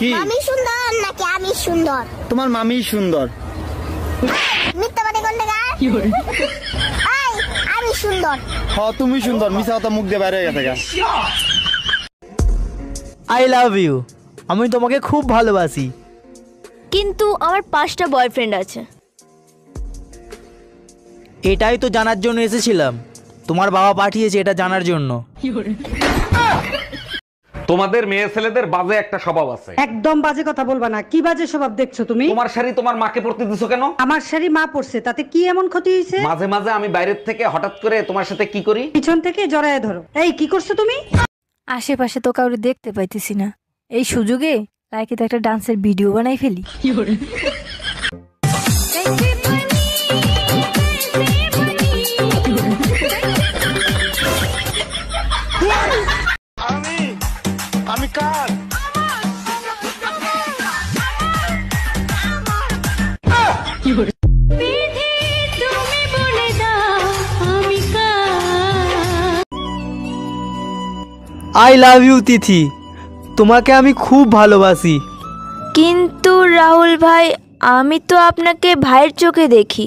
কি মামি সুন্দর নাকি আমি সুন্দর? তোমার মামি সুন্দর। মিথ্যাবাদী কোনটা গা? এই আমি সুন্দর। হ্যাঁ তুমি সুন্দর, মিছা কথা মুখ দিয়ে বাইরে হয়ে গেছে গা। আই লাভ ইউ, আমি তোমাকে খুব ভালোবাসি। কিন্তু আমার 5টা বয়ফ্রেন্ড আছে। এটাই তো জানার জন্য এসেছিলাম, তোমার বাবা পাঠিয়েছে এটা জানার জন্য। তোমাদের মেয়ে ছেলেদের বাজে একটা স্বভাব আছে। একদম বাজে কথা বলবা না। কি বাজে স্বভাব দেখছো তুমি? তোমার শাড়ি তোমার মাকে পরতে দিছো কেন? আমার শাড়ি মা পরছে, তাতে কি এমন ক্ষতি হয়েছে? মাঝে মাঝে আমি বাইরের থেকে হঠাৎ করে তোমার সাথে কি করি, পিছন থেকে জড়ায় ধরো। এই কি করছো তুমি? আশেপাশে তো কাউকে দেখতে পাইতেছি না, এই সুযোগে লাইকিতে একটা ডান্সের ভিডিও বানাই ফেলি। আমি কার আই লাভ ইউ তিথি, তোমাকে আমি খুব ভালোবাসি। কিন্তু রাহুল ভাই, আমি তো আপনাকে ভাইয়ের চোখে দেখি।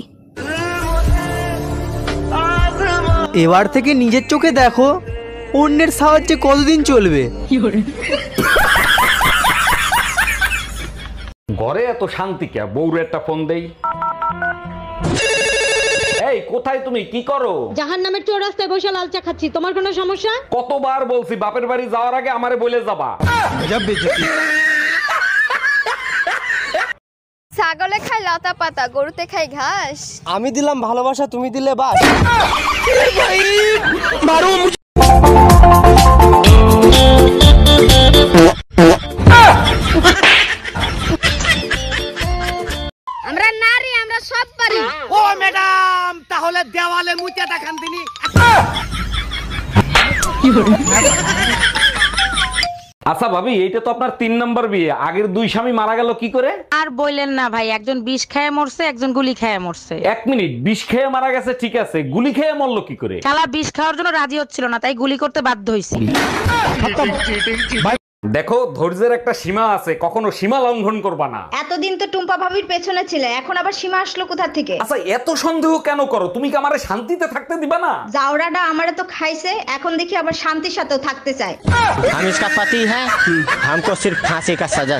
এবার থেকে নিজের চোখে দেখো, অন্যের সাহায্যে কতদিন চলবে? ঘরে এত শান্তি কে? বউরে একটা ফোন দেই। এই কোথায় তুমি, কি করো? জাহান্নামের চৌরাস্তায় বসে লাল চা খাচ্ছি, তোমার কোনো সমস্যা? কতবার বলছি বাপের বাড়ি যাওয়ার আগে আমারে বলে যাবা। ছাগলে খায় লতা পাতা, গরুতে খায় ঘাস। আমি দিলাম ভালোবাসা, তুমি দিলে বাস। আমরা নারী, আমরা সব পারি। ও ম্যাডাম, তাহলে দেওয়ালে মুতে দেখান তিনি। আচ্ছা ভাবি, এইটা তো আপনার 3 নম্বর বিয়ে। আগের 2 স্বামী মারা গেল কি করে? আর বললেন না ভাই, একজন বিষ খেয়ে মরছে, একজন গুলি খেয়ে মরছে। 1 মিনিট, বিষ খেয়ে মারা গেছে ঠিক আছে, গুলি খেয়ে মরলো কি করে? শালা বিষ খাওয়ার জন্য রাজি হচ্ছিল না, তাই গুলি করতে বাধ্য হয়েছে। দেখো, ধৈর্যের একটা সীমা আছে, কখনো সীমা লঙ্ঘন করবা না। এতদিন তো টুম্পা ভাবির পেছনে ছিলে, এখন আবার সীমা আসলো কোথা থেকে? আচ্ছা এত সন্দেহ কেন করো? তুমি কি আমারে শান্তিতে থাকতে দিবা না? জাউরাটা আমারে তো খাইছে, এখন দেখি আবার শান্তির সাথেও থাকতে চায়। हम इसका पति है, हमको सिर्फ फांसी का सजा